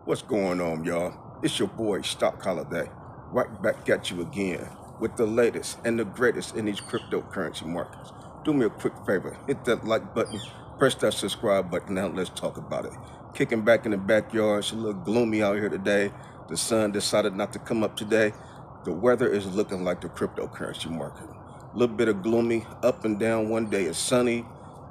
What's going on, y'all? It's your boy, Stock Holiday, right back at you again with the latest and the greatest in these cryptocurrency markets. Do me a quick favor, hit that like button, press that subscribe button. Now let's talk about it. Kicking back in the backyard, it's a little gloomy out here today. The sun decided not to come up today. The weather is looking like the cryptocurrency market. A little bit of gloomy, up and down. One day it's sunny,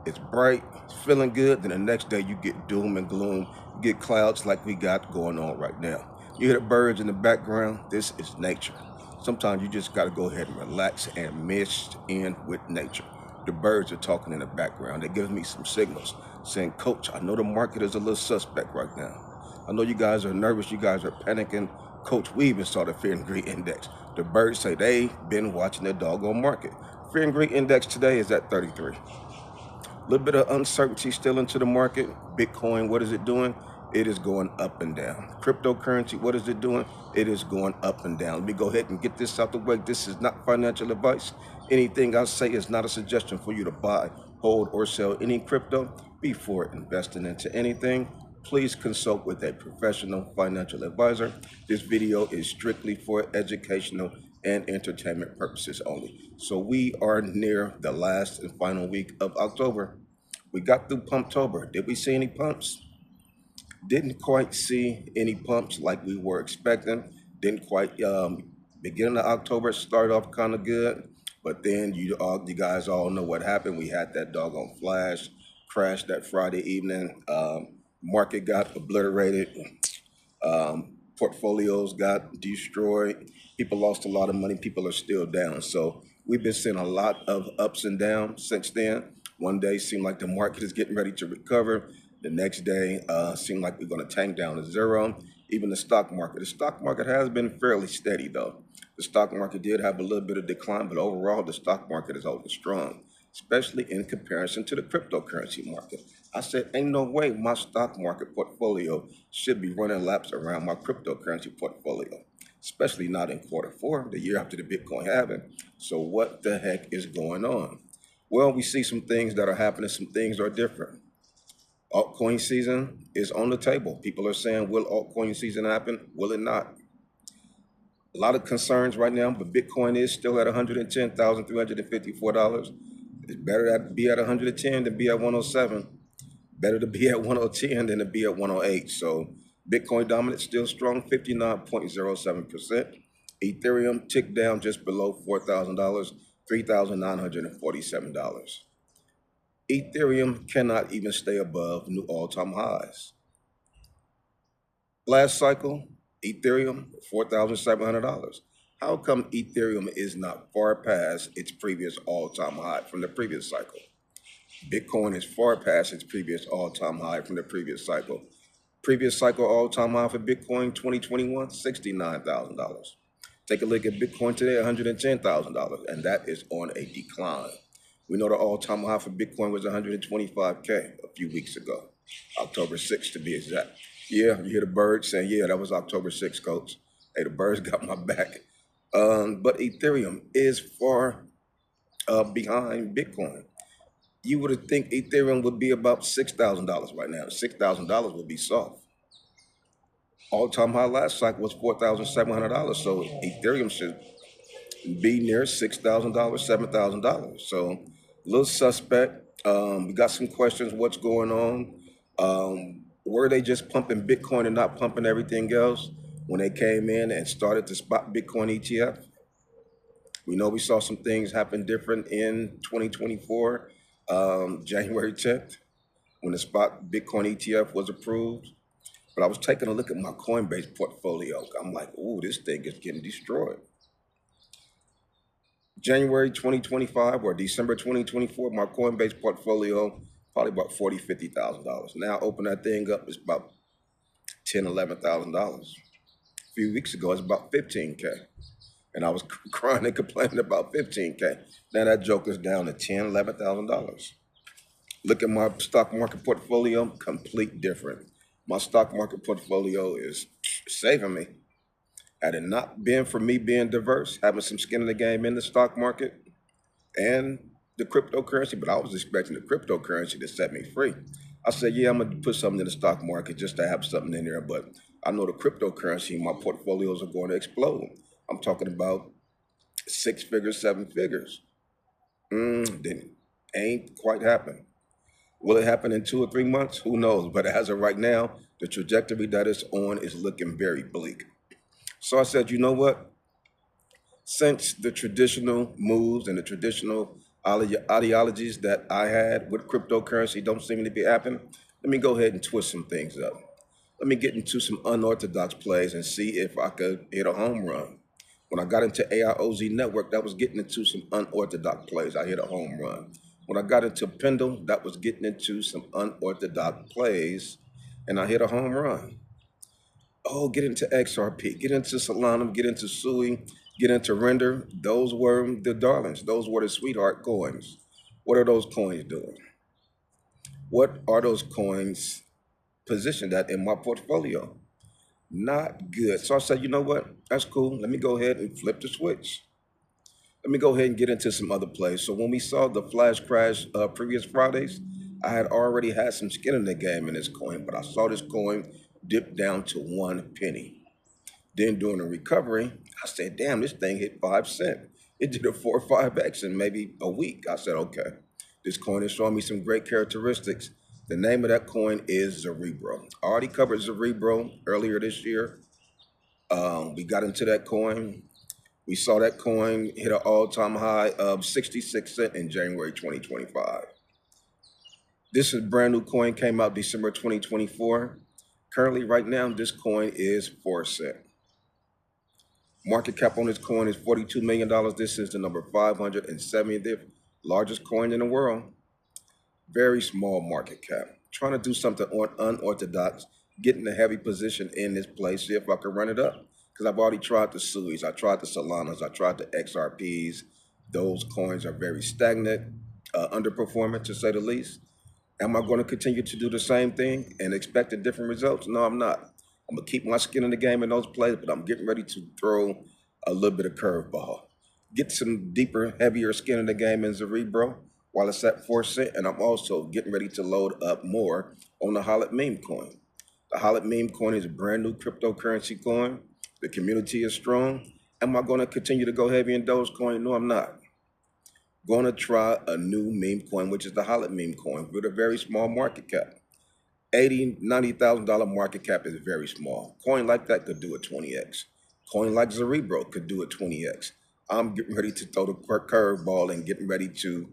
it's bright, it's feeling good. Then the next day you get doom and gloom, you get clouds like we got going on right now. You hear the birds in the background. This is nature. Sometimes you just got to go ahead and relax and mix in with nature. The birds are talking in the background. They give me some signals saying, Coach, I know the market is a little suspect right now. I know you guys are nervous. You guys are panicking. Coach, we even saw the fear and greed index. The birds say they've been watching the doggone market. Fear and greed index today is at 33. A little bit of uncertainty still into the market. Bitcoin, what is it doing? It is going up and down. Cryptocurrency, what is it doing? It is going up and down. Let me go ahead and get this out the way. This is not financial advice. Anything I say is not a suggestion for you to buy, hold, or sell any crypto. Before investing into anything, please consult with a professional financial advisor. This video is strictly for educational and entertainment purposes only. So we are near the last and final week of October. We got through Pumptober. Did we see any pumps? Didn't quite see any pumps like we were expecting. Didn't quite. Beginning of October started off kind of good, but then you guys all know what happened. We had that doggone flash crash that Friday evening. Market got obliterated. Portfolios got destroyed. People lost a lot of money. People are still down. So we've been seeing a lot of ups and downs since then. One day seemed like the market is getting ready to recover. The next day seemed like we're going to tank down to zero. Even the stock market. The stock market has been fairly steady, though. The stock market did have a little bit of decline, but overall the stock market is holding strong, especially in comparison to the cryptocurrency market. I said, ain't no way my stock market portfolio should be running laps around my cryptocurrency portfolio, especially not in quarter four, the year after the Bitcoin halving. So what the heck is going on? Well, we see some things that are happening. Some things are different. Altcoin season is on the table. People are saying, will altcoin season happen? Will it not? A lot of concerns right now, but Bitcoin is still at $110,354. It's better to be at 110 than be at 107. Better to be at 110 than to be at 108. So Bitcoin dominance still strong, 59.07%. Ethereum ticked down just below $4,000, $3,947. Ethereum cannot even stay above new all-time highs. Last cycle, Ethereum, $4,700. How come Ethereum is not far past its previous all-time high from the previous cycle? Bitcoin is far past its previous all-time high from the previous cycle. Previous cycle all-time high for Bitcoin 2021, $69,000. Take a look at Bitcoin today, $110,000, and that is on a decline. We know the all-time high for Bitcoin was 125K a few weeks ago, October 6th to be exact. Yeah, you hear the birds saying, yeah, that was October 6th, Coach. Hey, the birds got my back. But Ethereum is far behind Bitcoin. You would think Ethereum would be about $6,000 right now. $6,000 would be soft. All-time high last cycle was $4,700. So Ethereum should be near $6,000, $7,000. So a little suspect. We got some questions. What's going on? Were they just pumping Bitcoin and not pumping everything else when they came in and started to spot Bitcoin ETF? We know we saw some things happen different in 2024, January 10th, when the spot Bitcoin ETF was approved. But I was taking a look at my Coinbase portfolio. I'm like, ooh, this thing is getting destroyed. January 2025 or December 2024, my Coinbase portfolio, probably about $40,000, $50,000. Now open that thing up, it's about $10,000, $11,000. A few weeks ago, it's about 15K. And I was crying and complaining about 15K. Now that joker's down to $10,000, $11,000. Look at my stock market portfolio, complete different. My stock market portfolio is saving me. Had it not been for me being diverse, having some skin in the game in the stock market and the cryptocurrency, but I was expecting the cryptocurrency to set me free. I said, yeah, I'm going to put something in the stock market just to have something in there, but I know the cryptocurrency in my portfolios are going to explode. I'm talking about 6 figures, 7 figures. Didn't ain't quite happened. Will it happen in 2 or 3 months? Who knows? But as of right now, the trajectory that it's on is looking very bleak. So I said, you know what? Since the traditional moves and the traditional ideologies that I had with cryptocurrency don't seem to be happening, let me go ahead and twist some things up. Let me get into some unorthodox plays and see if I could hit a home run. When I got into AIOZ Network, that was getting into some unorthodox plays. I hit a home run. When I got into Pendle, that was getting into some unorthodox plays, and I hit a home run. Oh, get into XRP, get into Solana, get into Sui, get into Render. Those were the darlings. Those were the sweetheart coins. What are those coins doing? What are those coins positioned at in my portfolio? Not good. So I said, you know what? That's cool. Let me go ahead and flip the switch. Let me go ahead and get into some other plays. So when we saw the flash crash previous Fridays, I had already had some skin in the game in this coin, but I saw this coin dip down to 1 penny. Then during the recovery, I said, damn, this thing hit 5 cents. It did a 4 or 5x in maybe a week. I said, okay, this coin is showing me some great characteristics. The name of that coin is Cerebro. I already covered Cerebro earlier this year. We got into that coin. We saw that coin hit an all-time high of 66 cents in January 2025. This is a brand new coin, came out December 2024. Currently, right now, this coin is 4 cents. Market cap on this coin is $42 million. This is the number 570th largest coin in the world. Very small market cap. Trying to do something unorthodox, getting a heavy position in this place, see if I can run it up. Because I've already tried the SUIs, I tried the Solanas, I tried the XRPs. Those coins are very stagnant, underperforming to say the least. Am I going to continue to do the same thing and expect different results? No, I'm not. I'm going to keep my skin in the game in those plays, but I'm getting ready to throw a little bit of curveball. Get some deeper, heavier skin in the game in Cerebro while it's at 4 cents, and I'm also getting ready to load up more on the HOLID meme coin. The HOLID meme coin is a brand new cryptocurrency coin. The community is strong. Am I going to continue to go heavy in Dogecoin? No, I'm not. Going to try a new meme coin, which is the HOLID meme coin with a very small market cap. $80,000, $90,000 market cap is very small. Coin like that could do a 20x. Coin like Cerebro could do a 20x. I'm getting ready to throw the curveball and getting ready to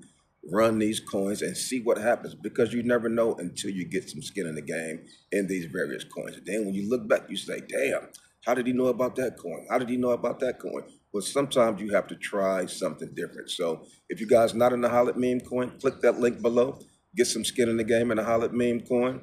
run these coins and see what happens, because you never know until you get some skin in the game in these various coins. And then when you look back, you say, damn, how did he know about that coin? How did he know about that coin? Well, sometimes you have to try something different. So if you guys not in the HOLID meme coin, click that link below. Get some skin in the game in the HOLID meme coin.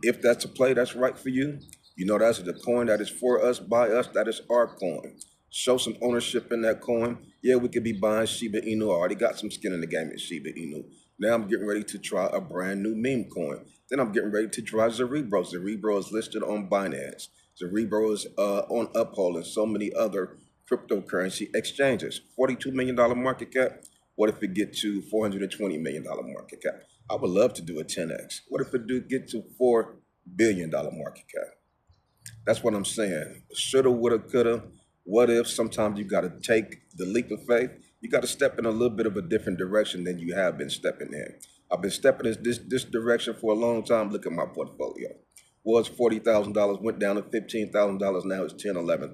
If that's a play that's right for you, you know that's the coin that is for us, by us, that is our coin. Show some ownership in that coin. Yeah, we could be buying Shiba Inu. I already got some skin in the game in Shiba Inu. Now I'm getting ready to try a brand new meme coin. Then I'm getting ready to try Cerebro. Cerebro is listed on Binance. Cerebro is on Uphold and so many other cryptocurrency exchanges. $42 million market cap. What if it get to $420 million market cap? I would love to do a 10x. What if it do get to $4 billion market cap? That's what I'm saying. Shoulda, woulda, coulda. What if? Sometimes you got to take the leap of faith. You got to step in a little bit of a different direction than you have been stepping in. I've been stepping in this direction for a long time. Look at my portfolio. Was $40,000, went down to $15,000. Now it's $10,000,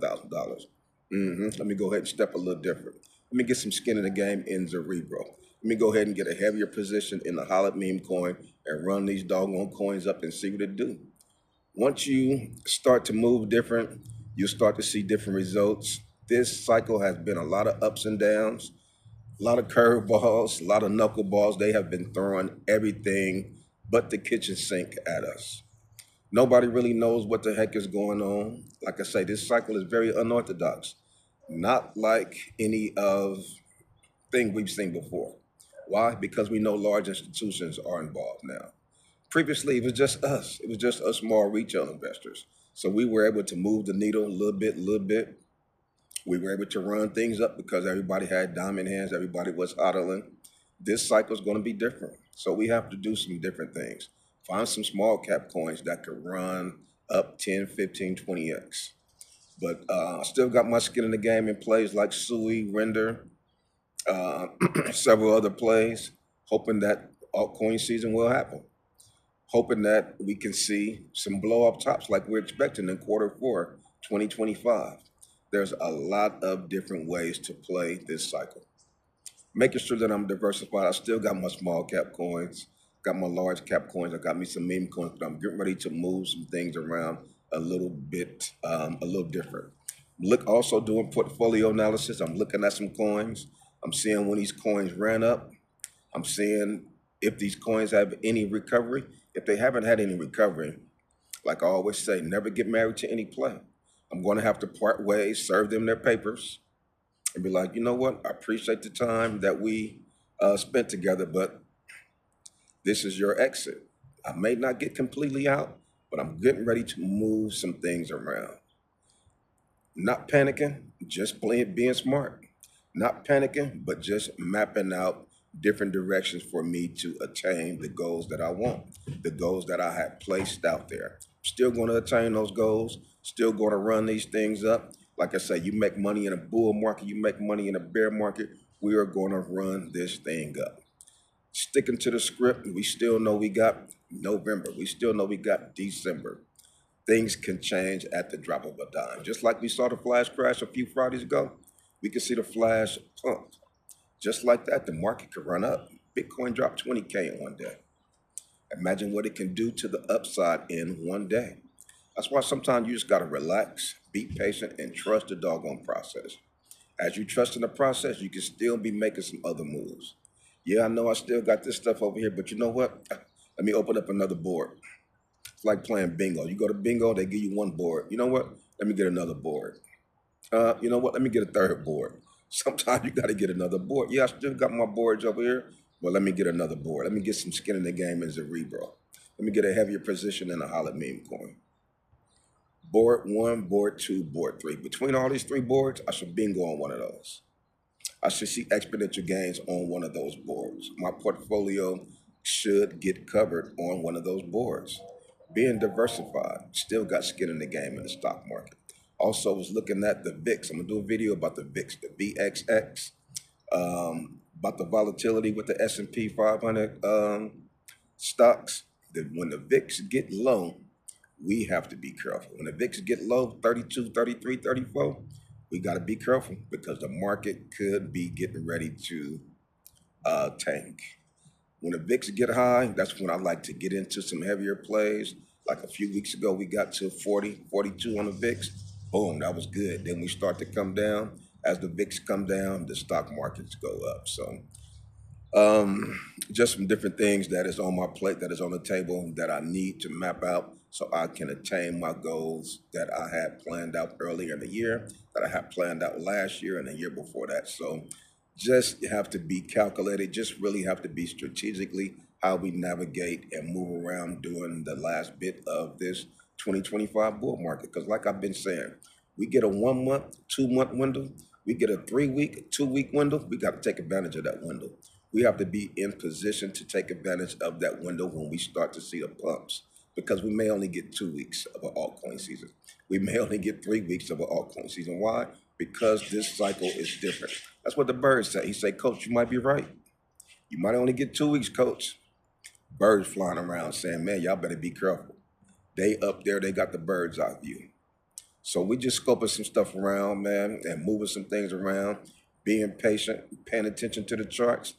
$11,000. Let me go ahead and step a little different. Let me get some skin in the game in Cerebro. Let me go ahead and get a heavier position in the HOLID meme coin and run these doggone coins up and see what it do. Once you start to move different, you'll start to see different results. This cycle has been a lot of ups and downs, a lot of curveballs, a lot of knuckleballs. They have been throwing everything but the kitchen sink at us. Nobody really knows what the heck is going on. Like I say, this cycle is very unorthodox, not like any of thing we've seen before. Why? Because we know large institutions are involved now. Previously, it was just us. It was just us small retail investors. So we were able to move the needle a little bit. We were able to run things up because everybody had diamond hands. Everybody was hodling. This cycle is going to be different. So we have to do some different things. Find some small cap coins that could run up 10, 15, 20x. But I still got my skin in the game in plays like Sui, Render, uh, several other plays, hoping that altcoin season will happen. Hoping that we can see some blow up tops like we're expecting in Q4 2025. There's a lot of different ways to play this cycle. Making sure that I'm diversified. I still got my small cap coins, got my large cap coins. I got me some meme coins, but I'm getting ready to move some things around a little bit, a little different. Look, also doing portfolio analysis. I'm looking at some coins. I'm seeing when these coins ran up. I'm seeing if these coins have any recovery. If they haven't had any recovery, like I always say, never get married to any play. I'm going to have to part ways, serve them their papers, and be like, you know what? I appreciate the time that we spent together, but this is your exit. I may not get completely out, but I'm getting ready to move some things around. Not panicking, just playing, being smart. Not panicking, but just mapping out different directions for me to attain the goals that I want, the goals that I have placed out there. Still going to attain those goals, still going to run these things up. Like I say, you make money in a bull market, you make money in a bear market. We are going to run this thing up. Sticking to the script, we still know we got November, we still know we got December. Things can change at the drop of a dime. Just like we saw the flash crash a few Fridays ago, we can see the flash pump. Just like that, the market could run up. Bitcoin dropped 20K in one day. Imagine what it can do to the upside in one day. That's why sometimes you just got to relax, be patient, and trust the doggone process. As you trust in the process, you can still be making some other moves. Yeah, I know I still got this stuff over here, but you know what? Let me open up another board. It's like playing bingo. You go to bingo, they give you one board. You know what? Let me get another board. You know what? Let me get a third board. Sometimes you got to get another board. Yeah, I still got my boards over here, but let me get another board. Let me get some skin in the game in Cerebro. Let me get a heavier position in a HOLID meme coin. Board one, board two, board three. Between all these three boards, I should bingo on one of those. I should see exponential gains on one of those boards. My portfolio should get covered on one of those boards. Being diversified, still got skin in the game in the stock market. Also was looking at the VIX. I'm gonna do a video about the VIX, the VXX, about the volatility with the S&P 500 stocks. When the VIX get low, we have to be careful. When the VIX get low, 32, 33, 34, we got to be careful because the market could be getting ready to tank. When the VIX get high, that's when I like to get into some heavier plays. Like a few weeks ago, we got to 40, 42 on the VIX. Boom, that was good. Then we start to come down. As the VIX come down, the stock markets go up. So just some different things that is on my plate, that is on the table that I need to map out so I can attain my goals that I had planned out earlier in the year, that I had planned out last year and the year before that. So just have to be calculated, just really have to be strategically how we navigate and move around during the last bit of this 2025 bull market. Because like I've been saying, we get a 1 month, 2 month window, we get a 3-week, 2-week window, we got to take advantage of that window. We have to be in position to take advantage of that window when we start to see the pumps, because we may only get 2 weeks of an altcoin season. We may only get 3 weeks of an altcoin season. Why? Because this cycle is different. That's what the birds say. He say, Coach, you might be right. You might only get 2 weeks, Coach. Birds flying around saying, man, y'all better be careful. They up there, they got the bird's eye view. So we just scoping some stuff around, man, and moving some things around, being patient, paying attention to the charts,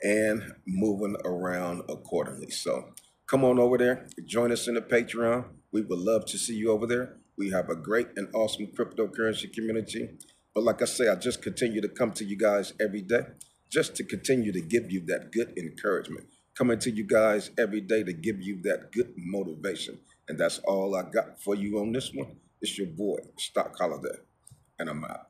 and moving around accordingly. So come on over there, join us in the Patreon. We would love to see you over there. We have a great and awesome cryptocurrency community. But like I say, I just continue to come to you guys every day, just to continue to give you that good encouragement. Coming to you guys every day to give you that good motivation. And that's all I got for you on this one. It's your boy, Stock Holiday, and I'm out.